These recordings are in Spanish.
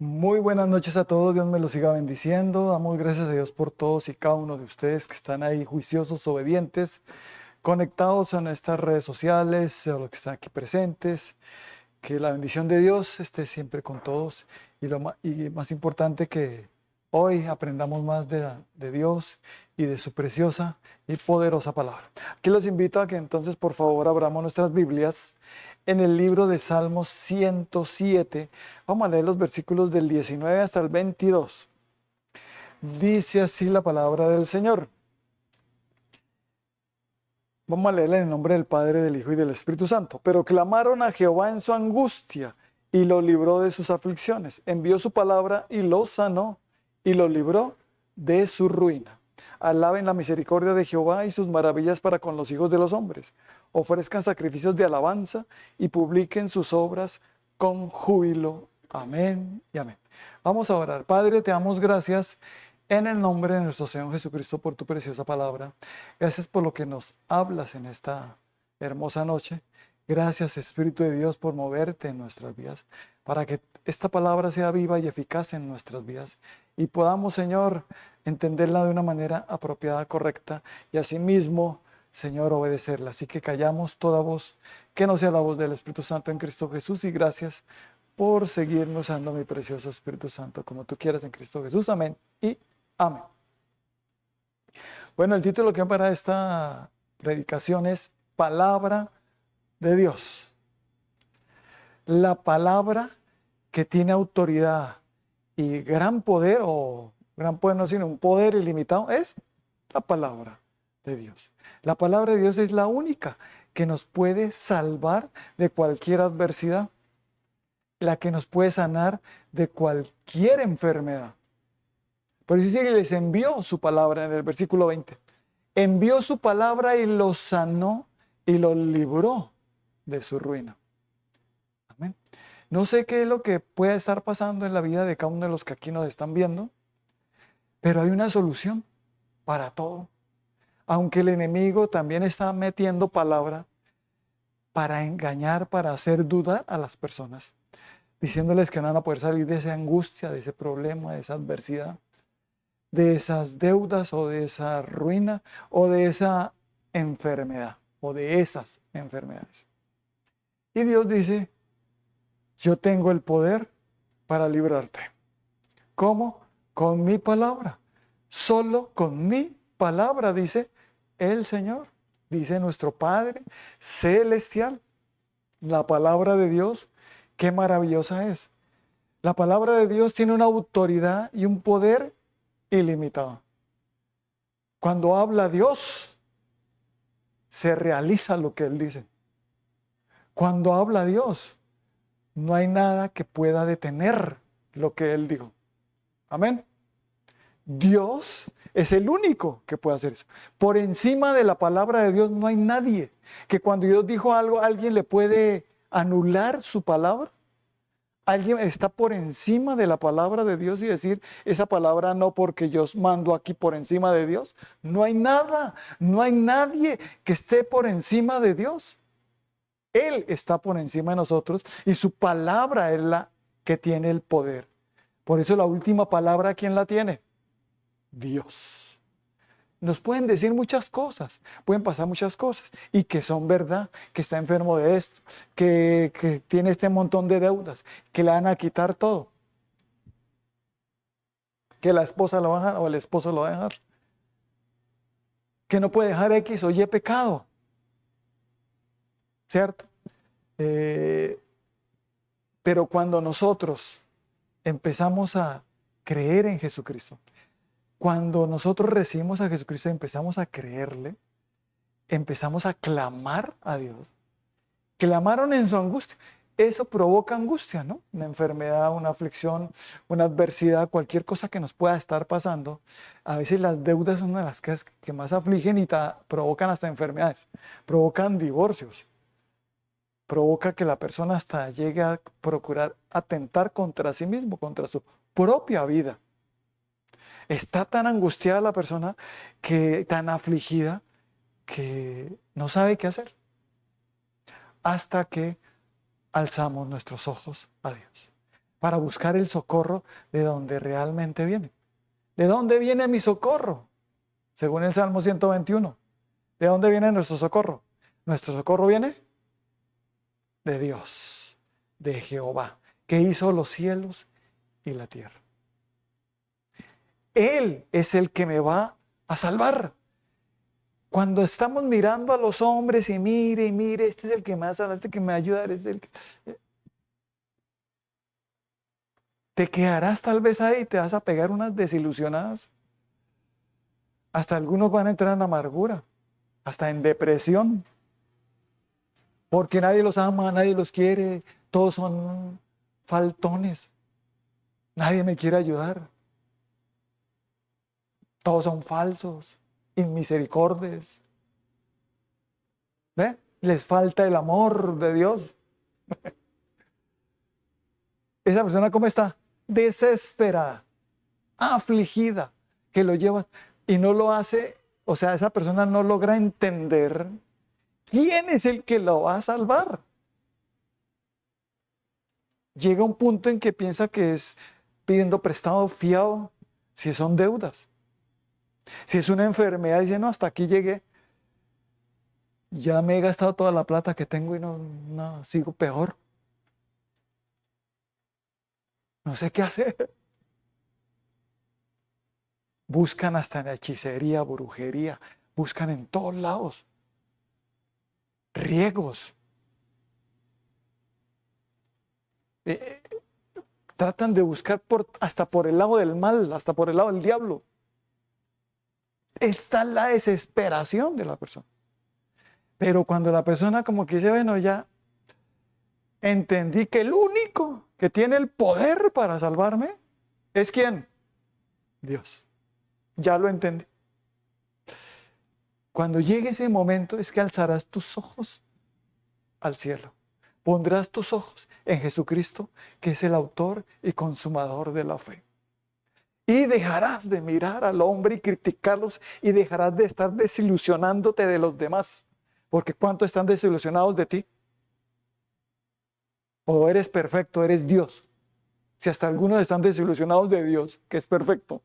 Muy buenas noches a todos, Dios me los siga bendiciendo. Damos gracias a Dios por todos y cada uno de ustedes que están ahí juiciosos, obedientes, conectados a nuestras redes sociales, a los que están aquí presentes. Que la bendición de Dios esté siempre con todos y más importante que hoy aprendamos más de Dios y de su preciosa y poderosa palabra. Aquí los invito a que entonces por favor abramos nuestras Biblias en el libro de Salmos 107. Vamos a leer los versículos del 19 hasta el 22. Dice así la palabra del Señor. Vamos a leerla en el nombre del Padre, del Hijo y del Espíritu Santo. Pero clamaron a Jehová en su angustia y lo libró de sus aflicciones. Envió su palabra y lo sanó y lo libró de su ruina. Alaben la misericordia de Jehová y sus maravillas para con los hijos de los hombres. Ofrezcan sacrificios de alabanza y publiquen sus obras con júbilo. Amén y amén. Vamos a orar. Padre, te damos gracias en el nombre de nuestro Señor Jesucristo por tu preciosa palabra. Gracias por lo que nos hablas en esta hermosa noche. Gracias, Espíritu de Dios, por moverte en nuestras vidas, para que esta palabra sea viva y eficaz en nuestras vidas y podamos, Señor, entenderla de una manera apropiada, correcta y asimismo, Señor, obedecerla. Así que callamos toda voz que no sea la voz del Espíritu Santo en Cristo Jesús y gracias por seguirme usando mi precioso Espíritu Santo como tú quieras en Cristo Jesús. Amén y amén. Bueno, el título que para esta predicación es Palabra de Dios. La palabra que tiene autoridad y gran poder, o gran poder no, sino un poder ilimitado, es la palabra de Dios. La palabra de Dios es la única que nos puede salvar de cualquier adversidad, la que nos puede sanar de cualquier enfermedad. Por eso dice que les envió su palabra en el versículo 20. Envió su palabra y los sanó y los libró de su ruina. Amén. No sé qué es lo que puede estar pasando en la vida de cada uno de los que aquí nos están viendo, pero hay una solución para todo. Aunque el enemigo también está metiendo palabra para engañar, para hacer dudar a las personas, diciéndoles que no van a poder salir de esa angustia, de ese problema, de esa adversidad, de esas deudas o de esa ruina o de esa enfermedad o de esas enfermedades. Y Dios dice, yo tengo el poder para librarte. ¿Cómo? Con mi palabra. Solo con mi palabra, dice el Señor, dice nuestro Padre celestial. La palabra de Dios, qué maravillosa es. La palabra de Dios tiene una autoridad y un poder ilimitado. Cuando habla Dios, se realiza lo que Él dice. Cuando habla Dios, no hay nada que pueda detener lo que Él dijo. Amén. Dios es el único que puede hacer eso. Por encima de la palabra de Dios no hay nadie. Que cuando Dios dijo algo, ¿alguien le puede anular su palabra? ¿Alguien está por encima de la palabra de Dios y decir esa palabra no porque yo mando aquí por encima de Dios? No hay nada, no hay nadie que esté por encima de Dios. Él está por encima de nosotros y su palabra es la que tiene el poder. Por eso la última palabra, ¿quién la tiene? Dios. Nos pueden decir muchas cosas, pueden pasar muchas cosas y que son verdad, que está enfermo de esto, que tiene este montón de deudas, que le van a quitar todo, que la esposa lo va a dejar o el esposo lo va a dejar, que no puede dejar X o Y pecado, ¿cierto? Pero cuando nosotros empezamos a creer en Jesucristo, cuando nosotros recibimos a Jesucristo y empezamos a creerle, empezamos a clamar a Dios. Clamaron en su angustia. Eso provoca angustia, ¿no? Una enfermedad, una aflicción, una adversidad, cualquier cosa que nos pueda estar pasando. A veces las deudas son una de las cosas que más afligen y provocan hasta enfermedades, provocan divorcios, provoca que la persona hasta llegue a procurar atentar contra sí mismo, contra su propia vida. Está tan angustiada la persona, tan afligida, que no sabe qué hacer. Hasta que alzamos nuestros ojos a Dios. para buscar el socorro de donde realmente viene. ¿De dónde viene mi socorro? Según el Salmo 121. ¿De dónde viene nuestro socorro? Nuestro socorro viene de Dios, de Jehová, que hizo los cielos y la tierra. Él es el que me va a salvar. Cuando estamos mirando a los hombres y mire, este es el que me va a salvar, este que me va a ayudar, este es el que... Te quedarás tal vez ahí y te vas a pegar unas desilusionadas. Hasta algunos van a entrar en amargura, hasta en depresión, porque nadie los ama, nadie los quiere, todos son faltones, nadie me quiere ayudar, todos son falsos, inmisericordias. ¿Ve? Les falta el amor de Dios. Esa persona, ¿cómo está? Desesperada, afligida, que lo lleva y no lo hace, o sea, esa persona no logra entender quién es el que lo va a salvar. Llega un punto en que piensa que es pidiendo prestado, fiado, si son deudas. Si es una enfermedad, dice, no, hasta aquí llegué. Ya me he gastado toda la plata que tengo y no sigo peor. No sé qué hacer. Buscan hasta en la hechicería, brujería, buscan en todos lados. Riegos. Tratan de buscar hasta por el lado del mal, hasta por el lado del diablo. Está la desesperación de la persona. Pero cuando la persona como que dice, bueno, ya entendí que el único que tiene el poder para salvarme es ¿quién? Dios. Ya lo entendí. Cuando llegue ese momento es que alzarás tus ojos al cielo. Pondrás tus ojos en Jesucristo, que es el autor y consumador de la fe. Y dejarás de mirar al hombre y criticarlos y dejarás de estar desilusionándote de los demás. Porque ¿cuántos están desilusionados de ti? O eres perfecto, eres Dios. Si hasta algunos están desilusionados de Dios, que es perfecto.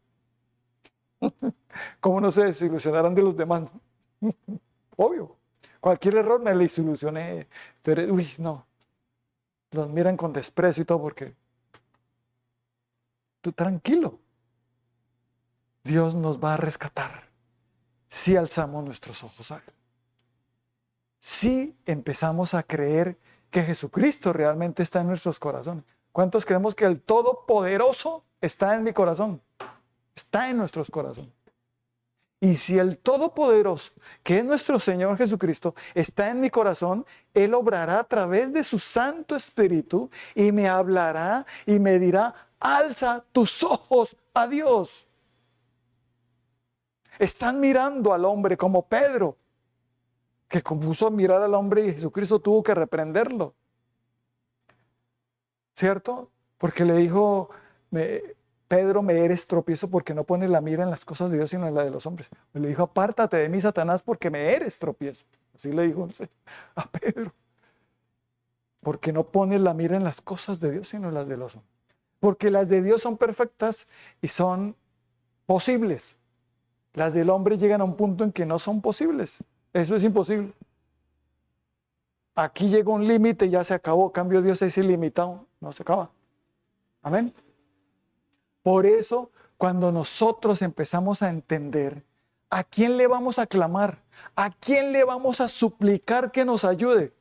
¿Cómo no se desilusionarán de los demás? Obvio. Cualquier error me desilusioné. Uy, no. Los miran con desprecio y todo porque tú tranquilo. Dios nos va a rescatar si alzamos nuestros ojos a Él. Si empezamos a creer que Jesucristo realmente está en nuestros corazones. ¿Cuántos creemos que el Todopoderoso está en mi corazón? Está en nuestros corazones. Y si el Todopoderoso, que es nuestro Señor Jesucristo, está en mi corazón, Él obrará a través de su Santo Espíritu y me hablará y me dirá, alza tus ojos a Dios. Están mirando al hombre como Pedro, que compuso a mirar al hombre y Jesucristo tuvo que reprenderlo. ¿Cierto? Porque le dijo, Pedro, me eres tropiezo porque no pones la mira en las cosas de Dios sino en la de los hombres. Le dijo, apártate de mí, Satanás, porque me eres tropiezo. Así le dijo a Pedro. Porque no pones la mira en las cosas de Dios sino en las de los hombres. Porque las de Dios son perfectas y son posibles. Las del hombre llegan a un punto en que no son posibles. Eso es imposible. Aquí llegó un límite y ya se acabó. Cambio, Dios es ilimitado. No se acaba. Amén. Por eso, cuando nosotros empezamos a entender a quién le vamos a clamar, a quién le vamos a suplicar que nos ayude,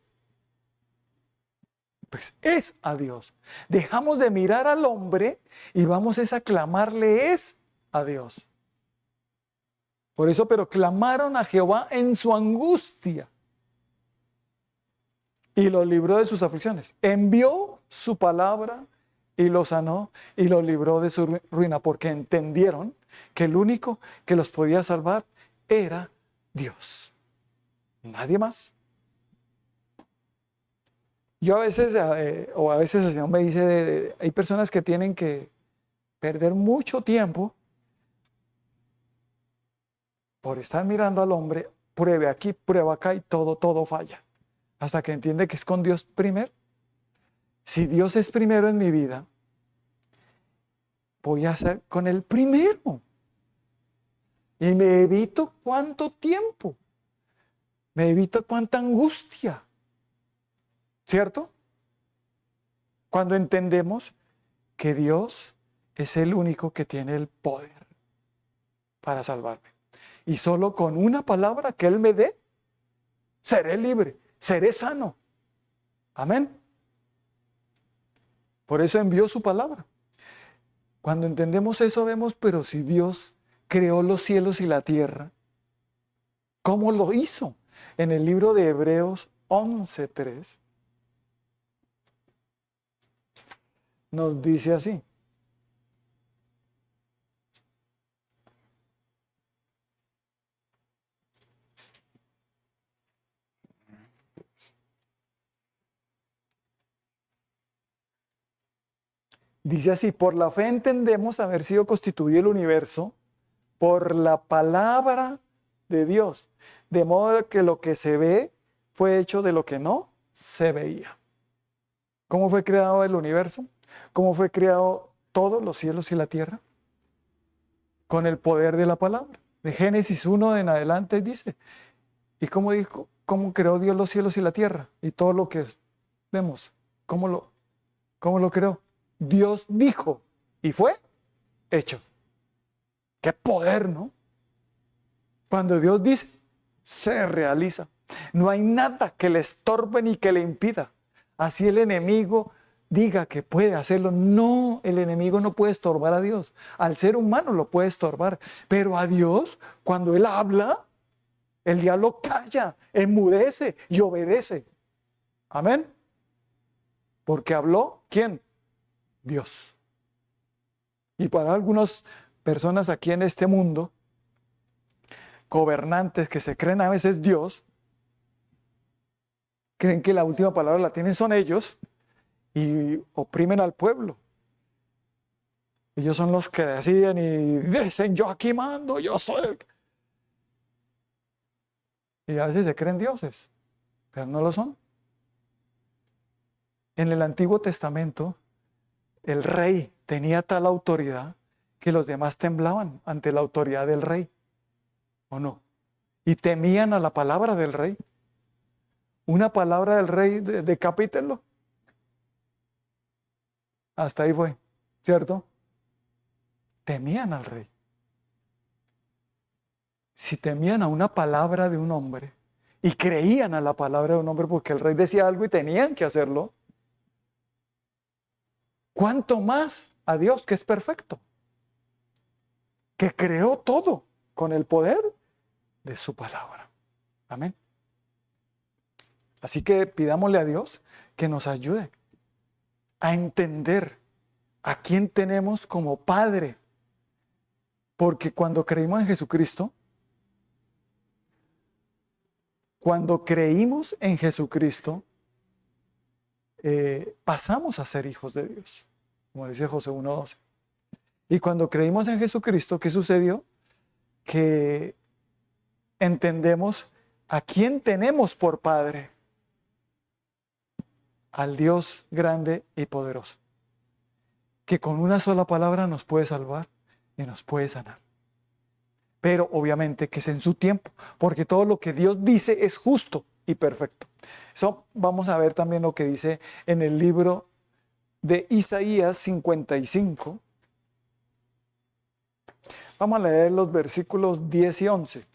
pues es a Dios. Dejamos de mirar al hombre y vamos a clamarle es a Dios. Por eso, pero clamaron a Jehová en su angustia y lo libró de sus aflicciones. Envió su palabra y lo sanó y lo libró de su ruina, porque entendieron que el único que los podía salvar era Dios. Nadie más. Yo a veces, el Señor me dice, hay personas que tienen que perder mucho tiempo por estar mirando al hombre, pruebe aquí, prueba acá y todo falla. Hasta que entiende que es con Dios primero. Si Dios es primero en mi vida, voy a hacer con el primero. Y me evito cuánto tiempo. Me evito cuánta angustia. ¿Cierto? Cuando entendemos que Dios es el único que tiene el poder para salvarme. Y solo con una palabra que Él me dé, seré libre, seré sano. Amén. Por eso envió su palabra. Cuando entendemos eso vemos, pero si Dios creó los cielos y la tierra, ¿cómo lo hizo? En el libro de Hebreos 11:3 nos dice así. Dice así, por la fe entendemos haber sido constituido el universo por la palabra de Dios, de modo que lo que se ve fue hecho de lo que no se veía. ¿Cómo fue creado el universo? ¿Cómo fue creado todos los cielos y la tierra? Con el poder de la palabra. De Génesis 1 en adelante dice, ¿y cómo dijo? ¿Cómo creó Dios los cielos y la tierra? Y todo lo que vemos, ¿cómo lo creó? Dios dijo y fue hecho. ¡Qué poder!, ¿no? Cuando Dios dice, se realiza. No hay nada que le estorbe ni que le impida. Así el enemigo diga que puede hacerlo. No, el enemigo no puede estorbar a Dios. Al ser humano lo puede estorbar. Pero a Dios, cuando Él habla, el diablo calla, enmudece y obedece. Amén. Porque habló, ¿quién? Dios. Y para algunas personas aquí en este mundo, gobernantes que se creen a veces Dios, creen que la última palabra la tienen son ellos y oprimen al pueblo. Ellos son los que deciden y dicen, yo aquí mando, yo soy el... Y a veces se creen dioses, pero no lo son. En el Antiguo Testamento, el rey tenía tal autoridad que los demás temblaban ante la autoridad del rey, ¿o no? Y temían a la palabra del rey. Una palabra del rey, decapítenlo. Hasta ahí fue, ¿cierto? Temían al rey. Si temían a una palabra de un hombre y creían a la palabra de un hombre porque el rey decía algo y tenían que hacerlo, ¿cuánto más a Dios, que es perfecto, que creó todo con el poder de su palabra? Amén. Así que pidámosle a Dios que nos ayude a entender a quién tenemos como Padre. Porque cuando creímos en Jesucristo, pasamos a ser hijos de Dios, como dice Josué 1:12. Y cuando creímos en Jesucristo, ¿qué sucedió? Que entendemos a quién tenemos por Padre. Al Dios grande y poderoso, que con una sola palabra nos puede salvar y nos puede sanar. Pero obviamente que es en su tiempo, porque todo lo que Dios dice es justo y perfecto. Eso vamos a ver también lo que dice en el libro de Isaías 55. Vamos a leer los versículos 10 y 11.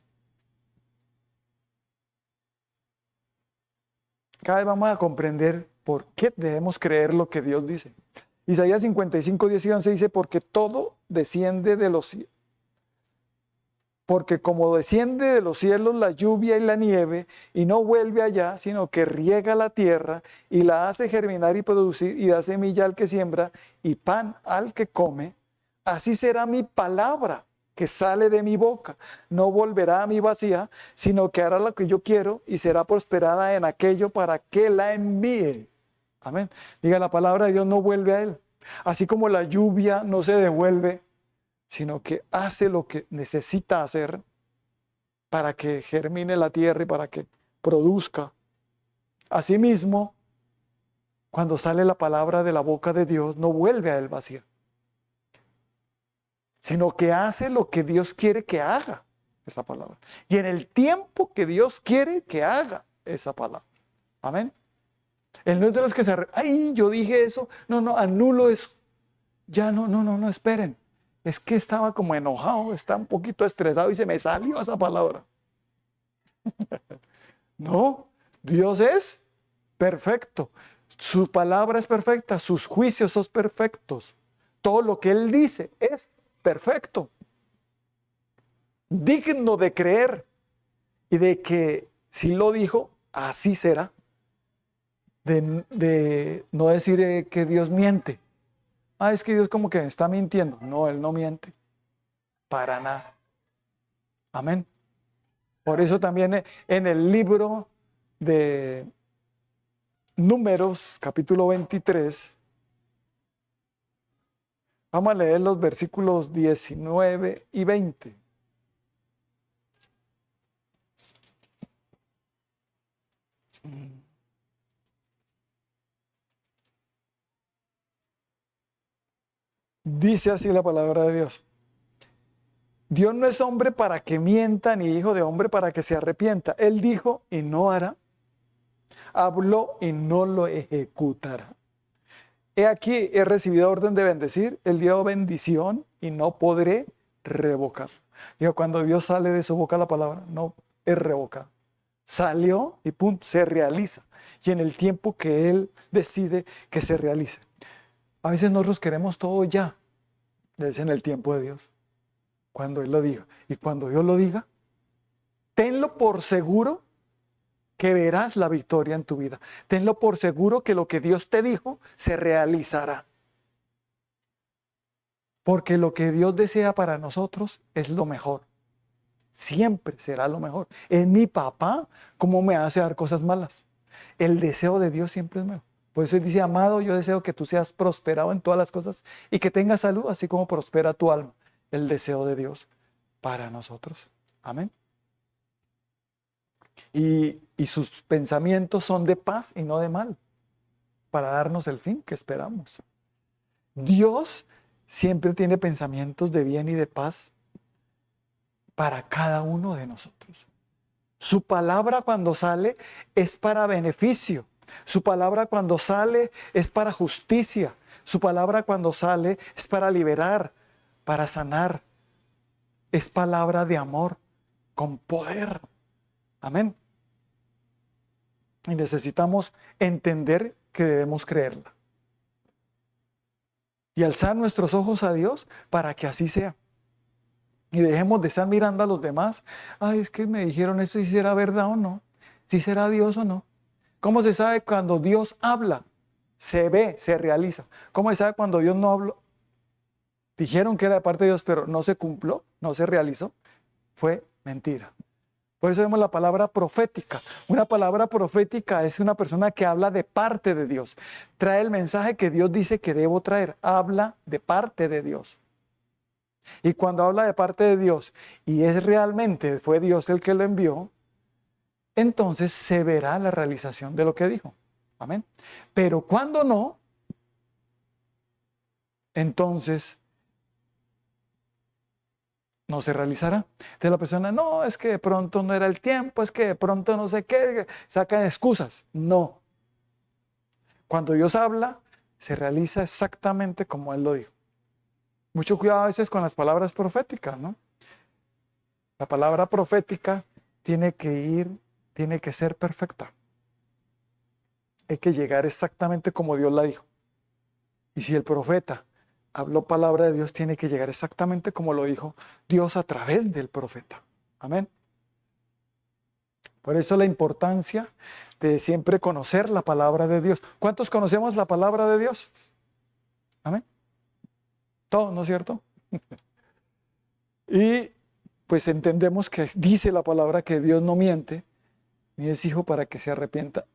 Cada vez vamos a comprender por qué debemos creer lo que Dios dice. Isaías 55, 10 y 11 dice, porque todo desciende de los cielos. Porque como desciende de los cielos la lluvia y la nieve, y no vuelve allá, sino que riega la tierra, y la hace germinar y producir, y da semilla al que siembra, y pan al que come, así será mi palabra que sale de mi boca. No volverá a mí vacía, sino que hará lo que yo quiero, y será prosperada en aquello para que la envíe. Amén. Diga, la palabra de Dios no vuelve a Él. Así como la lluvia no se devuelve, sino que hace lo que necesita hacer para que germine la tierra y para que produzca. Asimismo, cuando sale la palabra de la boca de Dios, no vuelve a Él vacía, sino que hace lo que Dios quiere que haga esa palabra. Y en el tiempo que Dios quiere que haga esa palabra. Amén. Él no es de los que ay, yo dije eso. No, no, anulo eso. Ya no, esperen. Es que estaba como enojado, estaba un poquito estresado y se me salió esa palabra. No, Dios es perfecto. Su palabra es perfecta, sus juicios son perfectos. Todo lo que Él dice es perfecto. Digno de creer y de que si lo dijo, así será. De no decir que Dios miente. Ah, es que Dios como que está mintiendo. No, Él no miente. Para nada. Amén. Por eso también en el libro de Números, capítulo 23, vamos a leer los versículos 19 y 20. Dice así la palabra de Dios. Dios no es hombre para que mienta, ni hijo de hombre para que se arrepienta. Él dijo y no hará. Habló y no lo ejecutará. He aquí, he recibido orden de bendecir. Él dio bendición y no podré revocar. Digo, cuando Dios sale de su boca la palabra, no es revocar. Salió y punto, se realiza. Y en el tiempo que Él decide que se realice. A veces nosotros queremos todo ya. Es en el tiempo de Dios. Cuando Él lo diga. Y cuando Dios lo diga, tenlo por seguro que verás la victoria en tu vida. Tenlo por seguro que lo que Dios te dijo se realizará. Porque lo que Dios desea para nosotros es lo mejor. Siempre será lo mejor. Es mi papá, ¿cómo me hace dar cosas malas? El deseo de Dios siempre es mejor. Por eso Él dice, amado, yo deseo que tú seas prosperado en todas las cosas y que tengas salud, así como prospera tu alma. El deseo de Dios para nosotros. Amén. Y sus pensamientos son de paz y no de mal, para darnos el fin que esperamos. Dios siempre tiene pensamientos de bien y de paz para cada uno de nosotros. Su palabra cuando sale es para beneficio. Su palabra cuando sale es para justicia. Su palabra cuando sale es para liberar, para sanar. Es palabra de amor con poder. Amén. Y necesitamos entender que debemos creerla. Y alzar nuestros ojos a Dios para que así sea. Y dejemos de estar mirando a los demás. Ay, es que me dijeron esto, si será verdad o no. Si será Dios o no. ¿Cómo se sabe cuando Dios habla? Se ve, se realiza. ¿Cómo se sabe cuando Dios no habló? Dijeron que era de parte de Dios, pero no se cumplió, no se realizó. Fue mentira. Por eso vemos la palabra profética. Una palabra profética es una persona que habla de parte de Dios. Trae el mensaje que Dios dice que debo traer. Habla de parte de Dios. Y cuando habla de parte de Dios y es realmente fue Dios el que lo envió, entonces se verá la realización de lo que dijo. Amén. Pero cuando no, entonces no se realizará. Entonces la persona, no, es que de pronto no era el tiempo, es que de pronto no sé qué, sacan excusas. No. Cuando Dios habla, se realiza exactamente como Él lo dijo. Mucho cuidado a veces con las palabras proféticas, ¿no? La palabra profética tiene que ser perfecta. Hay que llegar exactamente como Dios la dijo. Y si el profeta habló palabra de Dios, tiene que llegar exactamente como lo dijo Dios a través del profeta. Amén. Por eso la importancia de siempre conocer la palabra de Dios. ¿Cuántos conocemos la palabra de Dios? Amén. Todos, ¿no es cierto? Y pues entendemos que dice la palabra que Dios no miente, ni es hijo para que se arrepienta,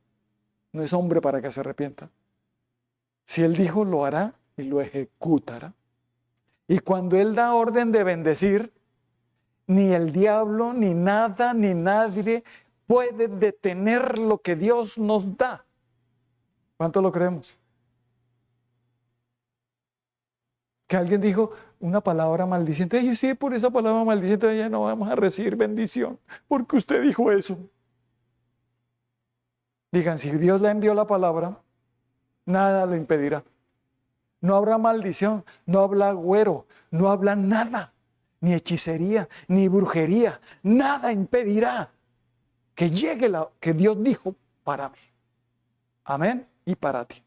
no es hombre para que se arrepienta. Si Él dijo, lo hará y lo ejecutará. Y cuando Él da orden de bendecir, ni el diablo, ni nada, ni nadie puede detener lo que Dios nos da. ¿Cuánto lo creemos? Que alguien dijo una palabra maldiciente. Y sí, por esa palabra maldiciente ya no vamos a recibir bendición, porque usted dijo eso. Digan, si Dios le envió la palabra, nada lo impedirá. No habrá maldición, no habrá agüero, no habrá nada, ni hechicería, ni brujería. Nada impedirá que llegue la que Dios dijo para mí. Amén. Y para ti.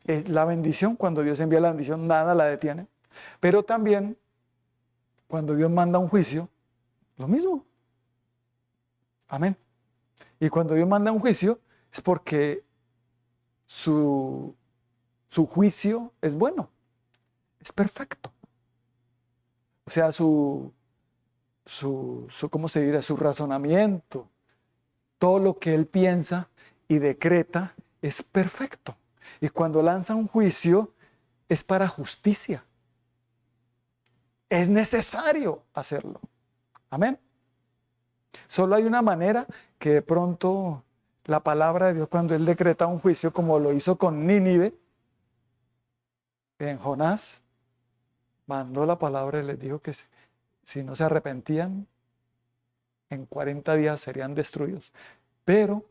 Es la bendición, cuando Dios envía la bendición, nada la detiene. Pero también, cuando Dios manda un juicio, lo mismo. Amén. Y cuando Dios manda un juicio, es porque su juicio es bueno, es perfecto. O sea, ¿cómo se dirá? Su razonamiento, todo lo que él piensa y decreta es perfecto. Y cuando lanza un juicio, es para justicia. Es necesario hacerlo. Amén. Solo hay una manera que de pronto la palabra de Dios, cuando él decreta un juicio, como lo hizo con Nínive, en Jonás, mandó la palabra y les dijo que si no se arrepentían, en 40 días serían destruidos. Pero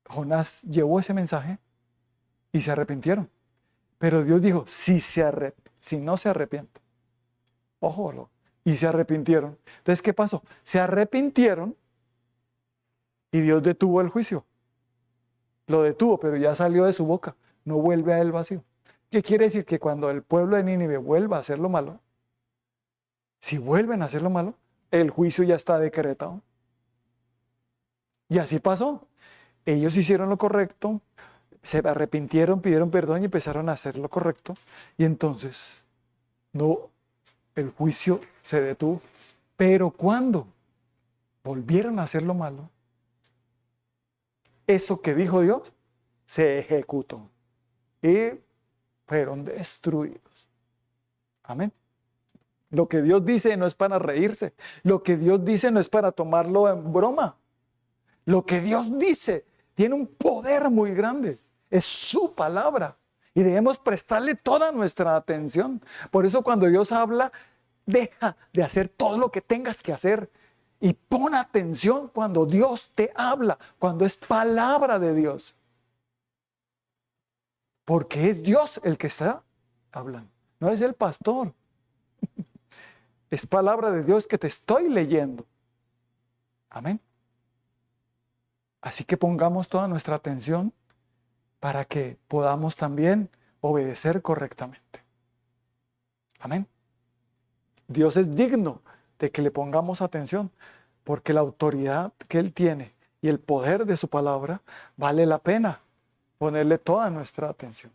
Jonás llevó ese mensaje y se arrepintieron. Pero Dios dijo, si no se arrepienten, ojo, y se arrepintieron. Entonces, ¿qué pasó? Se arrepintieron y Dios detuvo el juicio. Lo detuvo, pero ya salió de su boca. No vuelve a él vacío. ¿Qué quiere decir? Que cuando el pueblo de Nínive vuelva a hacer lo malo, si vuelven a hacer lo malo, el juicio ya está decretado. Y así pasó. Ellos hicieron lo correcto, se arrepintieron, pidieron perdón y empezaron a hacer lo correcto. Y entonces, no, el juicio se detuvo. Pero cuando volvieron a hacer lo malo, eso que dijo Dios se ejecutó y fueron destruidos. Amén. Lo que Dios dice no es para reírse. Lo que Dios dice no es para tomarlo en broma. Lo que Dios dice tiene un poder muy grande. Es su palabra. Y debemos prestarle toda nuestra atención. Por eso cuando Dios habla, deja de hacer todo lo que tengas que hacer. Y pon atención cuando Dios te habla, cuando es palabra de Dios. Porque es Dios el que está hablando. No es el pastor. Es palabra de Dios que te estoy leyendo. Amén. Así que pongamos toda nuestra atención para que podamos también obedecer correctamente. Amén. Dios es digno de que le pongamos atención, porque la autoridad que Él tiene y el poder de su palabra vale la pena ponerle toda nuestra atención.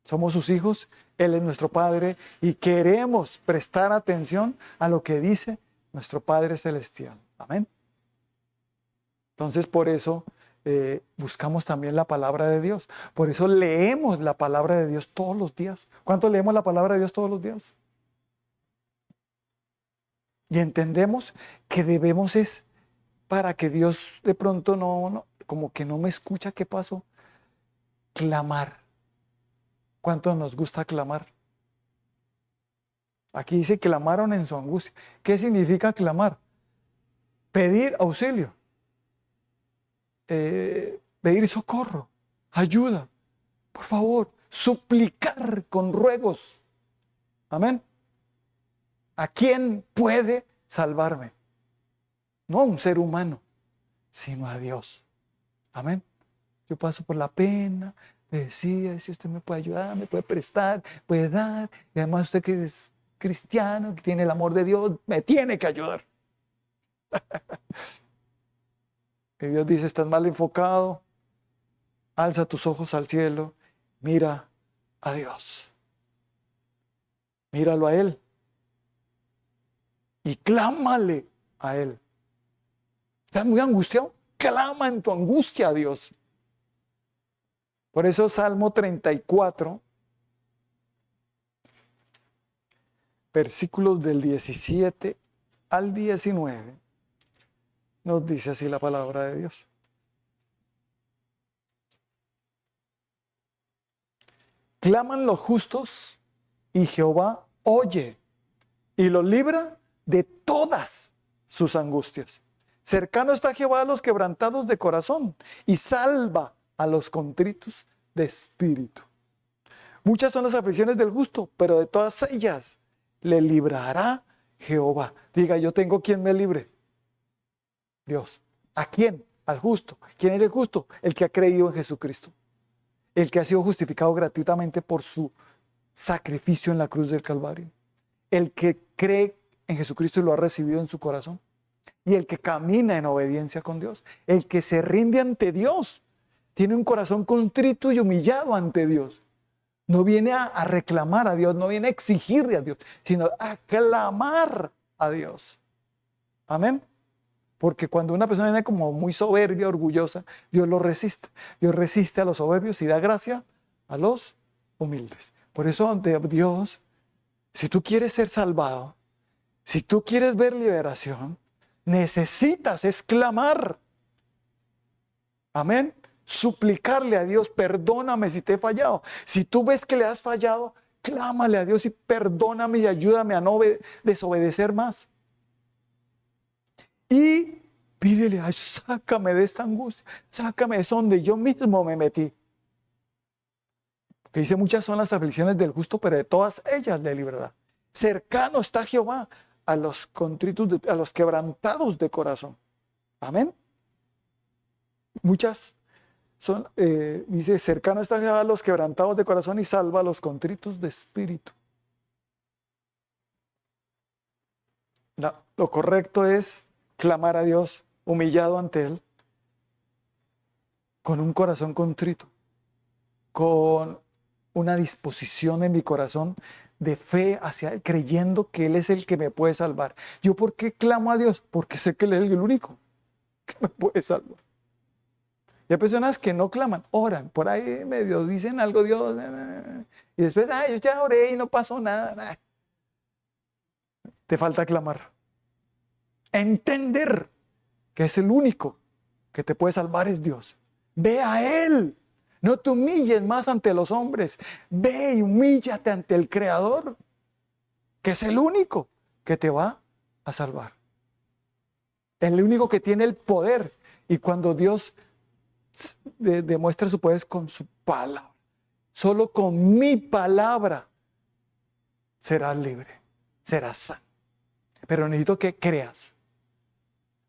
Somos sus hijos, Él es nuestro Padre y queremos prestar atención a lo que dice nuestro Padre Celestial. Amén. Entonces, por eso buscamos también la palabra de Dios. Por eso leemos la palabra de Dios todos los días. ¿Cuánto leemos la palabra de Dios todos los días? Y entendemos que debemos es para que Dios de pronto como que no me escucha, ¿qué pasó? Clamar. ¿Cuánto nos gusta clamar? Aquí dice clamaron en su angustia. ¿Qué significa clamar? Pedir auxilio. Pedir socorro, ayuda, por favor, suplicar con ruegos. Amén. ¿A quién puede salvarme? No a un ser humano, sino a Dios. Amén. Yo paso por la pena, decía, si usted me puede ayudar, me puede prestar, puede dar, y además usted que es cristiano, que tiene el amor de Dios, me tiene que ayudar. Y Dios dice, estás mal enfocado, alza tus ojos al cielo, mira a Dios. Míralo a Él. Y clámale a Él. ¿Estás muy angustiado? Clama en tu angustia a Dios. Por eso Salmo 34, versículos del 17 al 19, nos dice así la palabra de Dios. Claman los justos y Jehová oye y los libra de todas sus angustias. Cercano está Jehová a los quebrantados de corazón y salva a los contritos de espíritu. Muchas son las aflicciones del justo, pero de todas ellas le librará Jehová. Diga, yo tengo quien me libre. Dios. ¿A quién? Al justo. ¿Quién es el justo? El que ha creído en Jesucristo. El que ha sido justificado gratuitamente por su sacrificio en la cruz del Calvario. El que cree en Jesucristo y lo ha recibido en su corazón. Y el que camina en obediencia con Dios. El que se rinde ante Dios. Tiene un corazón contrito y humillado ante Dios. No viene a reclamar a Dios, no viene a exigirle a Dios, sino a clamar a Dios. Amén. Porque cuando una persona viene como muy soberbia, orgullosa, Dios lo resiste. Dios resiste a los soberbios y da gracia a los humildes. Por eso ante Dios, si tú quieres ser salvado, si tú quieres ver liberación, necesitas exclamar. Amén. Suplicarle a Dios, perdóname si te he fallado. Si tú ves que le has fallado, clámale a Dios y perdóname y ayúdame a no desobedecer más. Y pídele, ay, sácame de esta angustia, sácame de eso donde yo mismo me metí. Que dice, muchas son las aflicciones del justo, pero de todas ellas le librará. Cercano está Jehová a los contritos, a los quebrantados de corazón. Amén. Muchas son, dice, cercano está Jehová a los quebrantados de corazón y salva a los contritos de espíritu. Lo correcto es clamar a Dios humillado ante Él, con un corazón contrito, con una disposición en mi corazón de fe hacia Él, creyendo que Él es el que me puede salvar. ¿Yo por qué clamo a Dios? Porque sé que Él es el único que me puede salvar. Y hay personas que no claman, oran, por ahí medio dicen algo Dios, y después, ay, yo ya oré y no pasó nada. Te falta clamar. Entender que es el único que te puede salvar es Dios. Ve a Él. No te humilles más ante los hombres. Ve y humíllate ante el Creador, que es el único que te va a salvar. El único que tiene el poder. Y cuando Dios demuestra su poder es con su palabra. Solo con mi palabra serás libre, serás sano. Pero necesito que creas.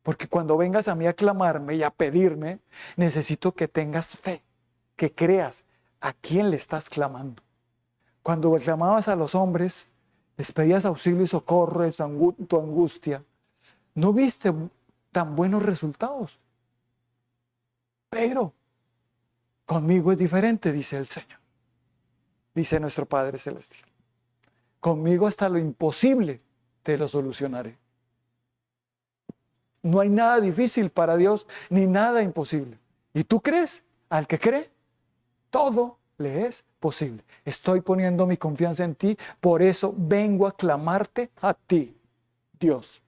Porque cuando vengas a mí a clamarme y a pedirme, necesito que tengas fe, que creas a quién le estás clamando. Cuando clamabas a los hombres, les pedías auxilio y socorro de tu angustia, no viste tan buenos resultados. Pero conmigo es diferente, dice el Señor. Dice nuestro Padre Celestial. Conmigo hasta lo imposible te lo solucionaré. No hay nada difícil para Dios, ni nada imposible. ¿Y tú crees? Al que cree, todo le es posible. Estoy poniendo mi confianza en ti, por eso vengo a clamarte a ti, Dios.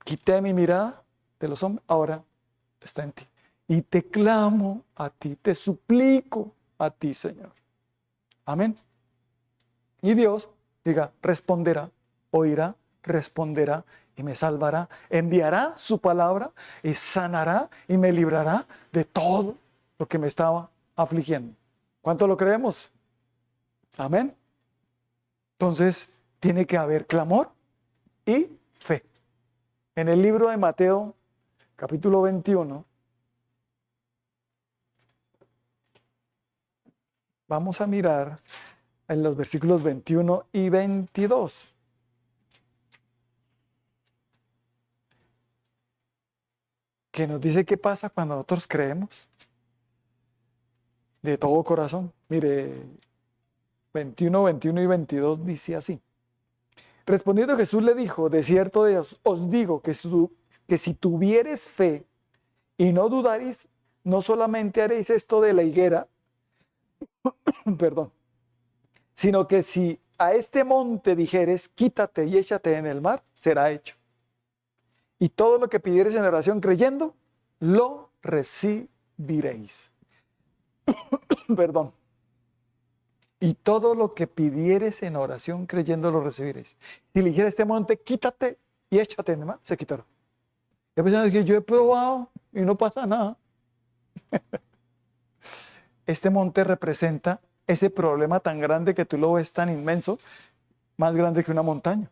Quité mi mirada de los hombres, ahora está en ti. Y te clamo a ti, te suplico a ti, Señor. Amén. Y Dios, diga, responderá, oirá, responderá y me salvará. Enviará su palabra y sanará y me librará de todo lo que me estaba afligiendo. ¿Cuánto lo creemos? Amén. Entonces, tiene que haber clamor y fe. En el libro de Mateo, capítulo 21, vamos a mirar en los versículos 21 y 22. Que nos dice qué pasa cuando nosotros creemos de todo corazón. Mire, 21, 21 y 22 dice así. Respondiendo Jesús le dijo, de cierto os digo que si tuviereis fe y no dudaréis, no solamente haréis esto de la higuera, perdón, sino que si a este monte dijeres, quítate y échate en el mar, será hecho. Y todo lo que pidiereis en oración creyendo, lo recibiréis. Perdón. y todo lo que pidieres en oración creyendo lo recibiréis. Si le dijera a este monte, quítate y échate, ¿no? Se quitará. Y personas que yo he probado y no pasa nada. Este monte representa ese problema tan grande que tú lo ves tan inmenso, más grande que una montaña.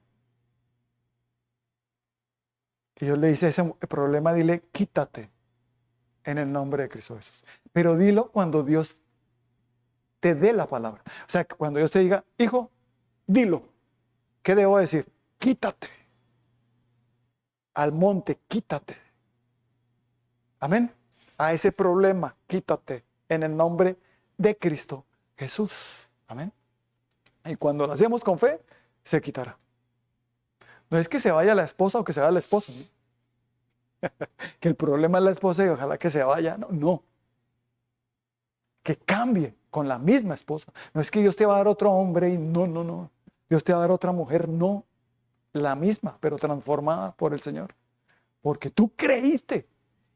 Y Dios le dice a ese problema, dile, quítate en el nombre de Cristo Jesús. Pero dilo cuando Dios te dé la palabra. O sea, cuando Dios te diga, hijo, dilo. ¿Qué debo decir? Quítate. Al monte, quítate. Amén. A ese problema, quítate en el nombre de Cristo Jesús. Amén. Y cuando lo hacemos con fe, se quitará. No es que se vaya la esposa o que se vaya el esposo, ¿no? Que el problema es la esposa y ojalá que se vaya. No, no. Que cambie con la misma esposa. No es que Dios te va a dar otro hombre y no, no, no. Dios te va a dar otra mujer, no. La misma, pero transformada por el Señor. Porque tú creíste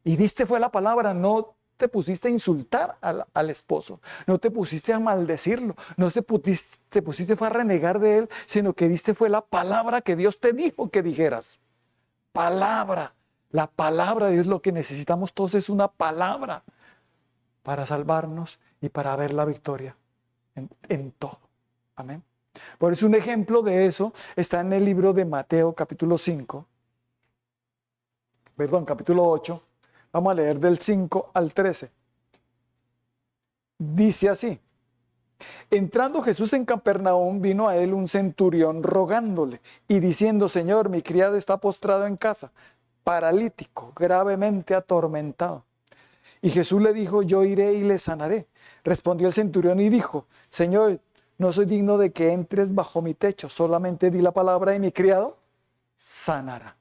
y diste fue la palabra, no te pusiste a insultar al esposo, no te pusiste a maldecirlo, no te pusiste fue a renegar de él, sino que diste fue la palabra que Dios te dijo que dijeras. Palabra. La palabra de Dios, lo que necesitamos todos es una palabra para salvarnos y para ver la victoria en todo. Amén. Por eso un ejemplo de eso está en el libro de Mateo capítulo 8. Vamos a leer del 5 al 13. Dice así: entrando Jesús en Capernaum, vino a él un centurión rogándole y diciendo, Señor, mi criado está postrado en casa, paralítico, gravemente atormentado. Y Jesús le dijo, yo iré y le sanaré. Respondió el centurión y dijo, Señor, no soy digno de que entres bajo mi techo, solamente di la palabra y mi criado sanará.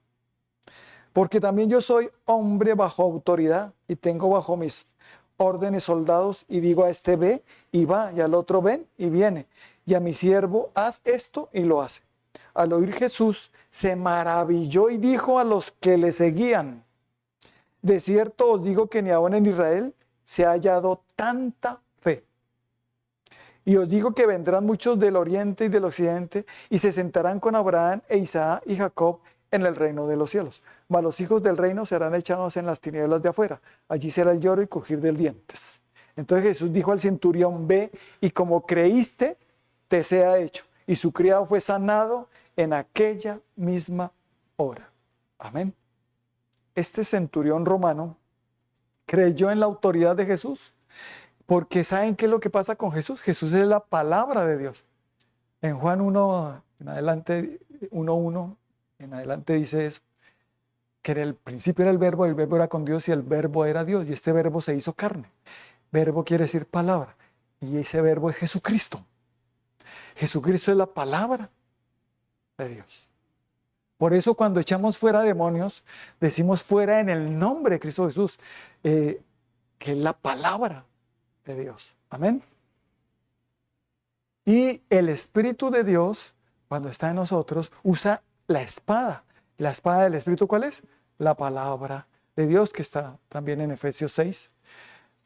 Porque también yo soy hombre bajo autoridad y tengo bajo mis órdenes soldados y digo a este ve y va y al otro ven y viene y a mi siervo haz esto y lo hace. Al oír Jesús se maravilló y dijo a los que le seguían, de cierto os digo que ni aún en Israel se ha hallado tanta fe. Y os digo que vendrán muchos del oriente y del occidente y se sentarán con Abraham e Isaac y Jacob en el reino de los cielos. Mas los hijos del reino serán echados en las tinieblas de afuera. Allí será el lloro y crujir de dientes. Entonces Jesús dijo al centurión, ve y como creíste, te sea hecho. Y su criado fue sanado en aquella misma hora. Amén. Este centurión romano creyó en la autoridad de Jesús. Porque ¿saben qué es lo que pasa con Jesús? Jesús es la palabra de Dios. En Juan 1, en adelante, 1:1, en adelante dice eso, que en el principio era el verbo era con Dios y el verbo era Dios, y este verbo se hizo carne. Verbo quiere decir palabra, y ese verbo es Jesucristo. Jesucristo es la palabra de Dios. Por eso cuando echamos fuera demonios, decimos fuera en el nombre de Cristo Jesús, que es la palabra de Dios. Amén. Y el Espíritu de Dios, cuando está en nosotros, usa la espada. ¿La espada del Espíritu cuál es? La palabra de Dios, que está también en Efesios 6.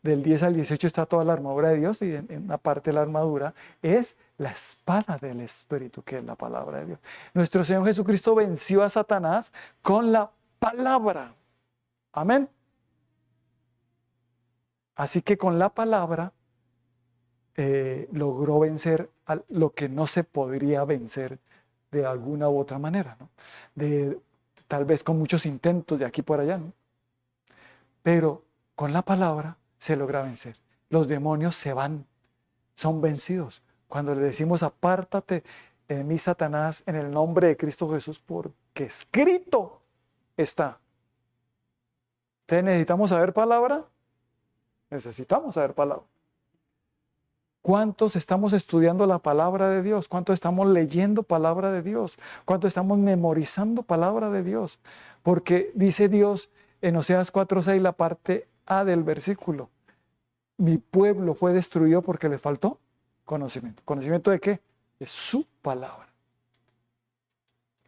Del 10 al 18 está toda la armadura de Dios y en una parte de la armadura es la espada del Espíritu, que es la palabra de Dios. Nuestro Señor Jesucristo venció a Satanás con la palabra. Amén. Así que con la palabra logró vencer a lo que no se podría vencer de alguna u otra manera, ¿no? Tal vez con muchos intentos de aquí por allá, ¿no? Pero con la palabra se logra vencer. Los demonios se van, son vencidos. Cuando le decimos apártate de mí, Satanás, en el nombre de Cristo Jesús, porque escrito está. ¿Entonces necesitamos saber palabra? Necesitamos saber palabra. ¿Cuántos estamos estudiando la palabra de Dios? ¿Cuántos estamos leyendo palabra de Dios? ¿Cuántos estamos memorizando palabra de Dios? Porque dice Dios en Oseas 4:6, la parte A del versículo, mi pueblo fue destruido porque le faltó conocimiento. ¿Conocimiento de qué? De su palabra.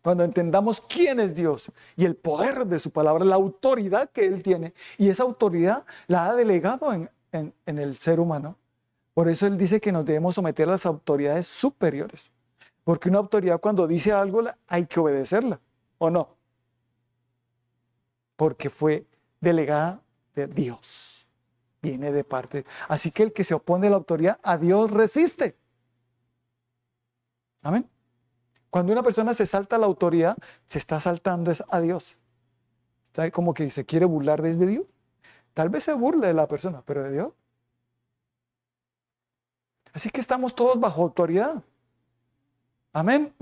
Cuando entendamos quién es Dios y el poder de su palabra, la autoridad que Él tiene, y esa autoridad la ha delegado en el ser humano, Por eso Él dice que nos debemos someter a las autoridades superiores. Porque una autoridad cuando dice algo hay que obedecerla, ¿o no? Porque fue delegada de Dios. Viene de parte. Así que el que se opone a la autoridad, a Dios resiste. Amén. Cuando una persona se salta a la autoridad, se está saltando a Dios. Está como que se quiere burlar desde Dios. Tal vez se burle de la persona, pero de Dios. Así que estamos todos bajo autoridad. Amén.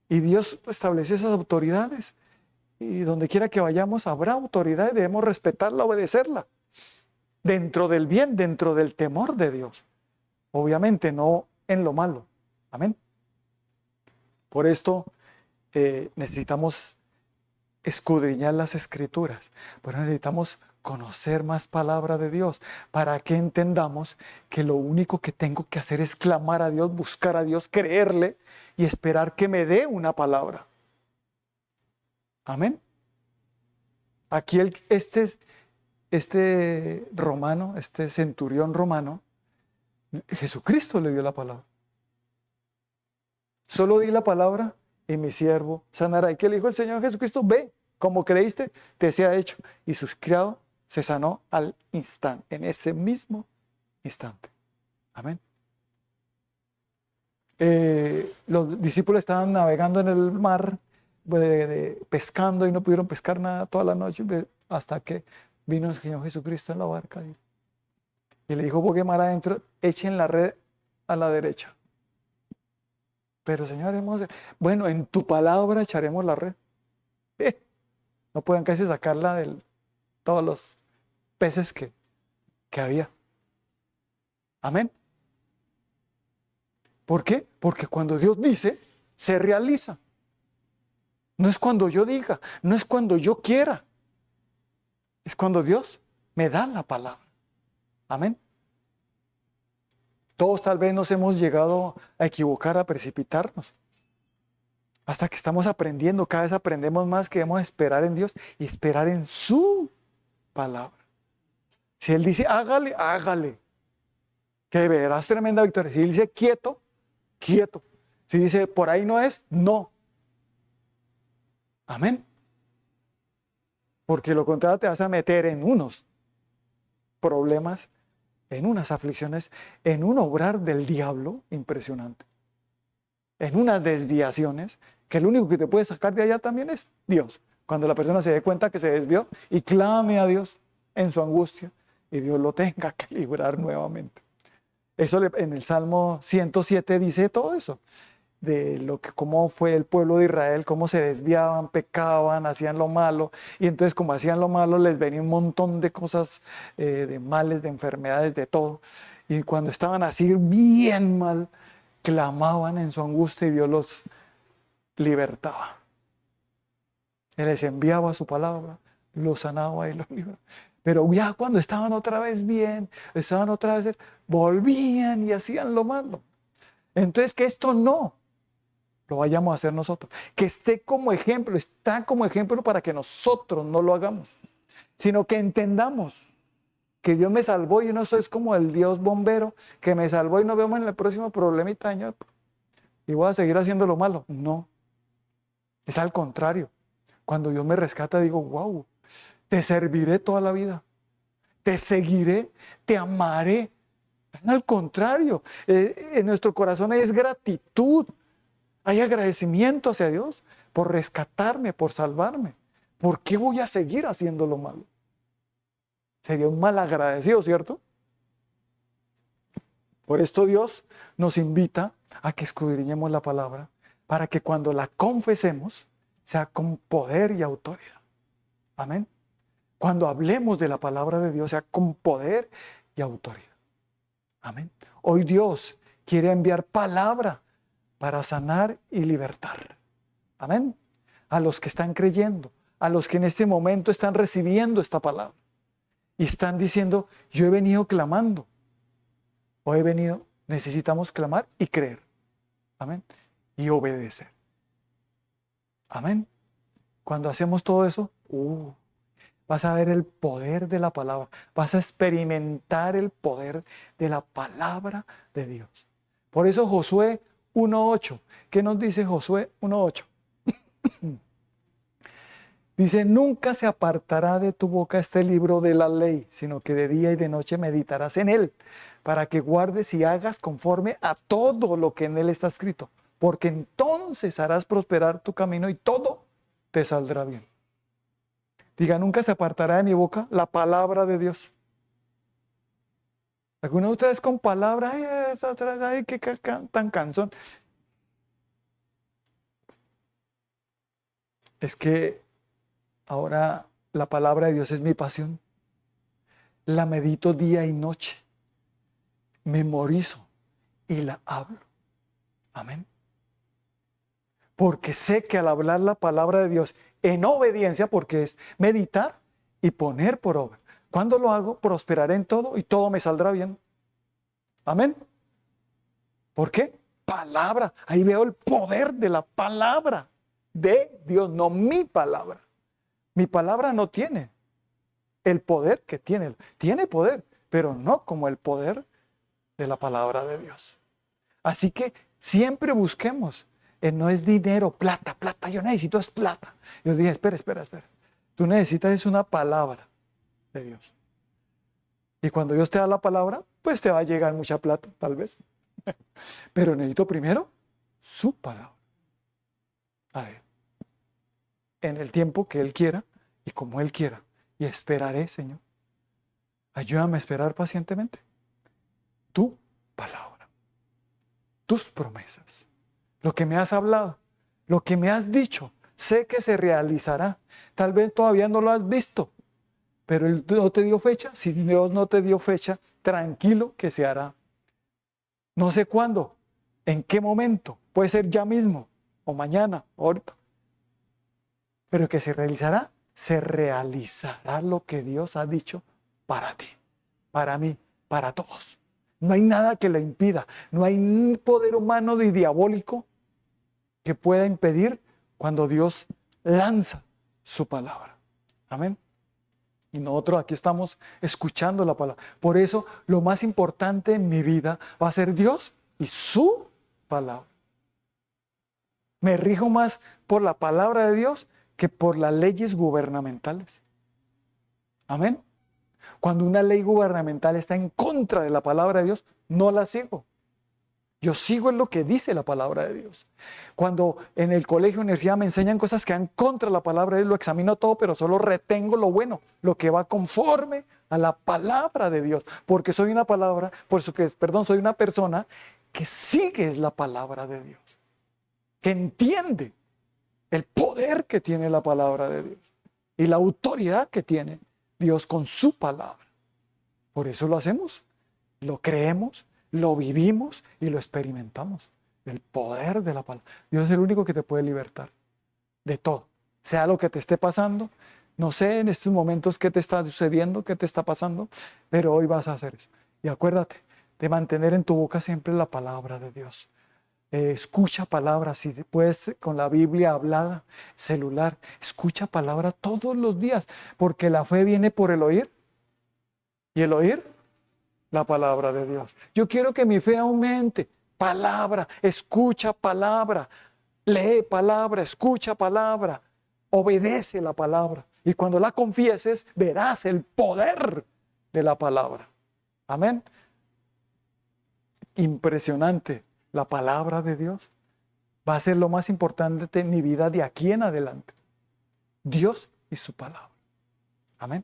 Y Dios estableció esas autoridades. Y donde quiera que vayamos habrá autoridad y debemos respetarla, obedecerla. Dentro del bien, dentro del temor de Dios. Obviamente no en lo malo. Amén. Por esto necesitamos escudriñar las Escrituras. Por eso necesitamos conocer más palabra de Dios para que entendamos que lo único que tengo que hacer es clamar a Dios, buscar a Dios, creerle y esperar que me dé una palabra. Amén. Aquí este romano, este centurión romano, Jesucristo le dio la palabra. Solo di la palabra y mi siervo sanará. ¿Y qué le dijo el Señor Jesucristo? Ve, como creíste, te sea hecho. Y su criado se sanó al instante, en ese mismo instante. Amén. Los discípulos estaban navegando en el mar, pescando y no pudieron pescar nada toda la noche hasta que vino el Señor Jesucristo en la barca y le dijo: bogue mar adentro, echen la red a la derecha. Pero Señor, bueno, en tu palabra echaremos la red. No pueden casi sacarla de todos los peces que había. Amén. ¿Por qué? Porque cuando Dios dice, se realiza. No es cuando yo diga, no es cuando yo quiera. Es cuando Dios me da la palabra. Amén. Todos tal vez nos hemos llegado a equivocar, a precipitarnos. Hasta que estamos aprendiendo, cada vez aprendemos más que debemos esperar en Dios y esperar en su palabra. Si Él dice, hágale, hágale, que verás tremenda victoria. Si Él dice, quieto, quieto. Si dice, por ahí no es, no. Amén. Porque lo contrario te vas a meter en unos problemas, en unas aflicciones, en un obrar del diablo impresionante, en unas desviaciones, que el único que te puede sacar de allá también es Dios. Cuando la persona se dé cuenta que se desvió y clame a Dios en su angustia y Dios lo tenga que librar nuevamente. Eso en el Salmo 107 dice todo eso, de cómo fue el pueblo de Israel, cómo se desviaban, pecaban, hacían lo malo, y entonces como hacían lo malo les venía un montón de cosas, de males, de enfermedades, de todo, y cuando estaban así bien mal, clamaban en su angustia y Dios los libertaba. Él les enviaba su palabra, los sanaba y los libraba. Pero ya cuando estaban otra vez bien, estaban otra vez, volvían y hacían lo malo. Entonces que esto no lo vayamos a hacer nosotros. Que esté como ejemplo, está como ejemplo para que nosotros no lo hagamos. Sino que entendamos que Dios me salvó y no soy como el Dios bombero que me salvó y nos vemos en el próximo problemita, Señor. Y voy a seguir haciendo lo malo. No. Es al contrario. Cuando Dios me rescata, digo, wow, te serviré toda la vida. Te seguiré, te amaré. Al contrario, en nuestro corazón es gratitud. Hay agradecimiento hacia Dios por rescatarme, por salvarme. ¿Por qué voy a seguir haciendo lo malo? Sería un mal agradecido, ¿cierto? Por esto Dios nos invita a que escudriñemos la palabra para que cuando la confesemos sea con poder y autoridad. Amén. Cuando hablemos de la palabra de Dios sea con poder y autoridad. Amén. Hoy Dios quiere enviar palabra para sanar y libertar. Amén. A los que están creyendo, a los que en este momento están recibiendo esta palabra y están diciendo, yo he venido clamando. Hoy necesitamos clamar y creer. Amén. Y obedecer. Amén. Cuando hacemos todo eso, Vas a ver el poder de la palabra. Vas a experimentar el poder de la palabra de Dios. Por eso Josué 1:8. ¿Qué nos dice Josué 1:8? Dice, nunca se apartará de tu boca este libro de la ley, sino que de día y de noche meditarás en él, para que guardes y hagas conforme a todo lo que en él está escrito, porque entonces harás prosperar tu camino y todo te saldrá bien. Diga, nunca se apartará de mi boca la palabra de Dios. Algunos de ustedes con palabra, ay, esa otra, ay, qué tan cansón. Es que ahora la palabra de Dios es mi pasión. La medito día y noche. Memorizo y la hablo. Amén. Porque sé que al hablar la palabra de Dios en obediencia, porque es meditar y poner por obra. Cuando lo hago, prosperaré en todo y todo me saldrá bien. Amén. ¿Por qué? Palabra. Ahí veo el poder de la palabra de Dios, no mi palabra. Mi palabra no tiene el poder que tiene. Tiene poder, pero no como el poder de la palabra de Dios. Así que siempre busquemos. No es dinero, plata. Yo necesito es plata. Yo dije, espera. Tú necesitas es una palabra de Dios. Y cuando Dios te da la palabra, pues te va a llegar mucha plata, tal vez. Pero necesito primero su palabra. A ver, en el tiempo que Él quiera y como Él quiera. Y esperaré, Señor. Ayúdame a esperar pacientemente tu palabra, tus promesas, lo que me has hablado, lo que me has dicho. Sé que se realizará. Tal vez todavía no lo has visto, pero Él no te dio fecha. Si Dios no te dio fecha, tranquilo que se hará. No sé cuándo, en qué momento, puede ser ya mismo, o mañana, o ahorita. Pero que se realizará lo que Dios ha dicho para ti, para mí, para todos. No hay nada que lo impida, no hay ni poder humano ni diabólico que pueda impedir cuando Dios lanza su palabra. Amén. Y nosotros aquí estamos escuchando la palabra. Por eso lo más importante en mi vida va a ser Dios y su palabra. Me rijo más por la palabra de Dios que por las leyes gubernamentales. Amén. Cuando una ley gubernamental está en contra de la palabra de Dios, no la sigo. Yo sigo en lo que dice la palabra de Dios. Cuando en el colegio, universidad me enseñan cosas que van contra la palabra de Dios, lo examino todo, pero solo retengo lo bueno, lo que va conforme a la palabra de Dios. Porque soy una palabra, soy una persona que sigue la palabra de Dios, que entiende el poder que tiene la palabra de Dios y la autoridad que tiene Dios con su palabra. Por eso lo hacemos, lo creemos, lo vivimos y lo experimentamos. El poder de la palabra. Dios es el único que te puede libertar de todo. Sea lo que te esté pasando. No sé en estos momentos qué te está sucediendo, qué te está pasando, pero hoy vas a hacer eso. Y acuérdate de mantener en tu boca siempre la palabra de Dios. Escucha palabra, si puedes con la Biblia hablada, celular, escucha palabra todos los días, porque la fe viene por el oír y el oír la palabra de Dios. Yo quiero que mi fe aumente. Palabra, escucha palabra, lee palabra, escucha palabra, obedece la palabra. Y cuando la confieses, verás el poder de la palabra. Amén. Impresionante. La palabra de Dios va a ser lo más importante en mi vida de aquí en adelante. Dios y su palabra. Amén.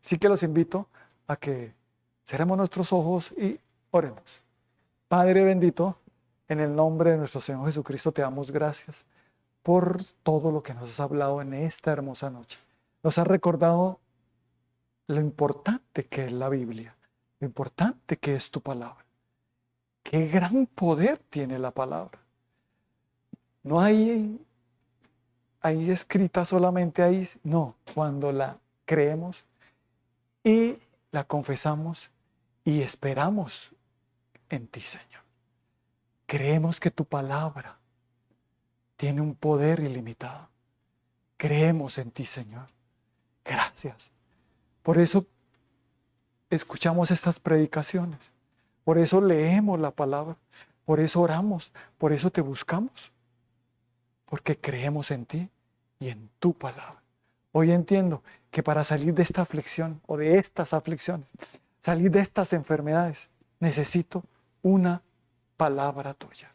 Así que los invito a que cerremos nuestros ojos y oremos. Padre bendito, en el nombre de nuestro Señor Jesucristo te damos gracias por todo lo que nos has hablado en esta hermosa noche. Nos has recordado lo importante que es la Biblia, lo importante que es tu palabra. Qué gran poder tiene la palabra. No hay escrita solamente ahí, no, cuando la creemos y la confesamos y esperamos en ti, Señor. Creemos que tu palabra tiene un poder ilimitado. Creemos en ti, Señor. Gracias. Por eso escuchamos estas predicaciones. Por eso leemos la palabra. Por eso oramos. Por eso te buscamos. Porque creemos en ti y en tu palabra. Hoy entiendo que para salir de esta aflicción o de estas aflicciones, salir de estas enfermedades, necesito una palabra tuya.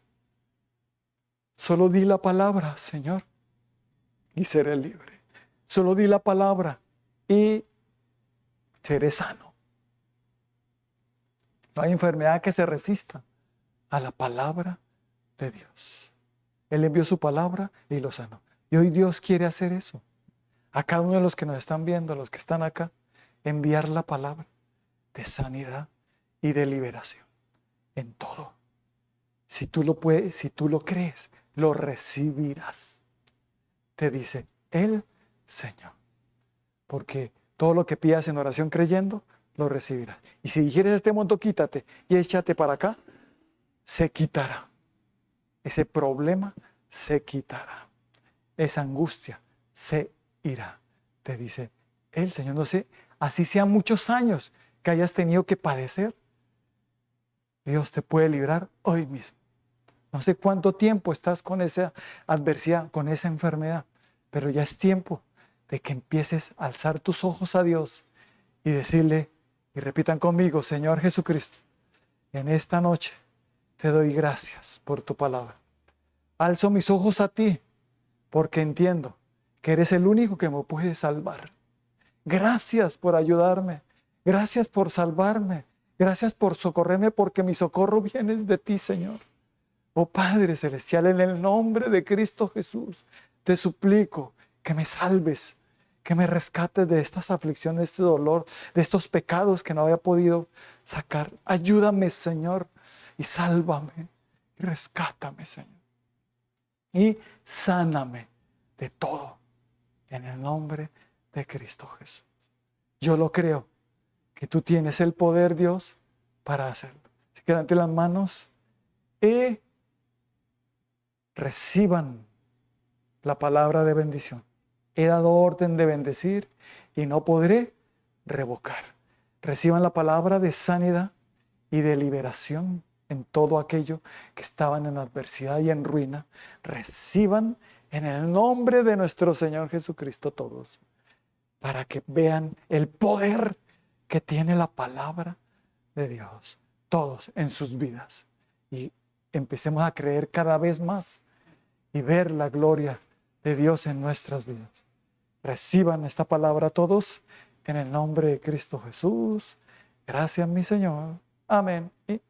Solo di la palabra, Señor, y seré libre. Solo di la palabra y seré sano. No hay enfermedad que se resista a la palabra de Dios. Él envió su palabra y lo sanó. Y hoy Dios quiere hacer eso. A cada uno de los que nos están viendo, a los que están acá, enviar la palabra de sanidad y de liberación en todo. Si tú lo puedes, si tú lo crees, lo recibirás. Te dice el Señor. Porque todo lo que pidas en oración creyendo, lo recibirás. Y si dijeres este monto, quítate y échate para acá, se quitará. Ese problema se quitará. Esa angustia se irá. Te dice el Señor. No sé, así sean muchos años que hayas tenido que padecer, Dios te puede librar hoy mismo. No sé cuánto tiempo estás con esa adversidad, con esa enfermedad, pero ya es tiempo de que empieces a alzar tus ojos a Dios y decirle, y repitan conmigo, Señor Jesucristo, en esta noche te doy gracias por tu palabra. Alzo mis ojos a ti porque entiendo que eres el único que me puede salvar. Gracias por ayudarme. Gracias por salvarme. Gracias por socorrerme porque mi socorro viene de ti, Señor. Oh Padre Celestial, en el nombre de Cristo Jesús, te suplico que me salves, que me rescates de estas aflicciones, de este dolor, de estos pecados que no había podido sacar. Ayúdame, Señor, y sálvame, y rescátame, Señor. Y sáname de todo, en el nombre de Cristo Jesús. Yo lo creo, que tú tienes el poder, Dios, para hacerlo. Así que levante las manos y reciban la palabra de bendición. He dado orden de bendecir y no podré revocar. Reciban la palabra de sanidad y de liberación en todo aquello que estaban en adversidad y en ruina. Reciban en el nombre de nuestro Señor Jesucristo todos, para que vean el poder que tiene la palabra de Dios, todos en sus vidas. Y empecemos a creer cada vez más y ver la gloria de Dios en nuestras vidas. Reciban esta palabra todos en el nombre de Cristo Jesús. Gracias, mi Señor. Amén. Y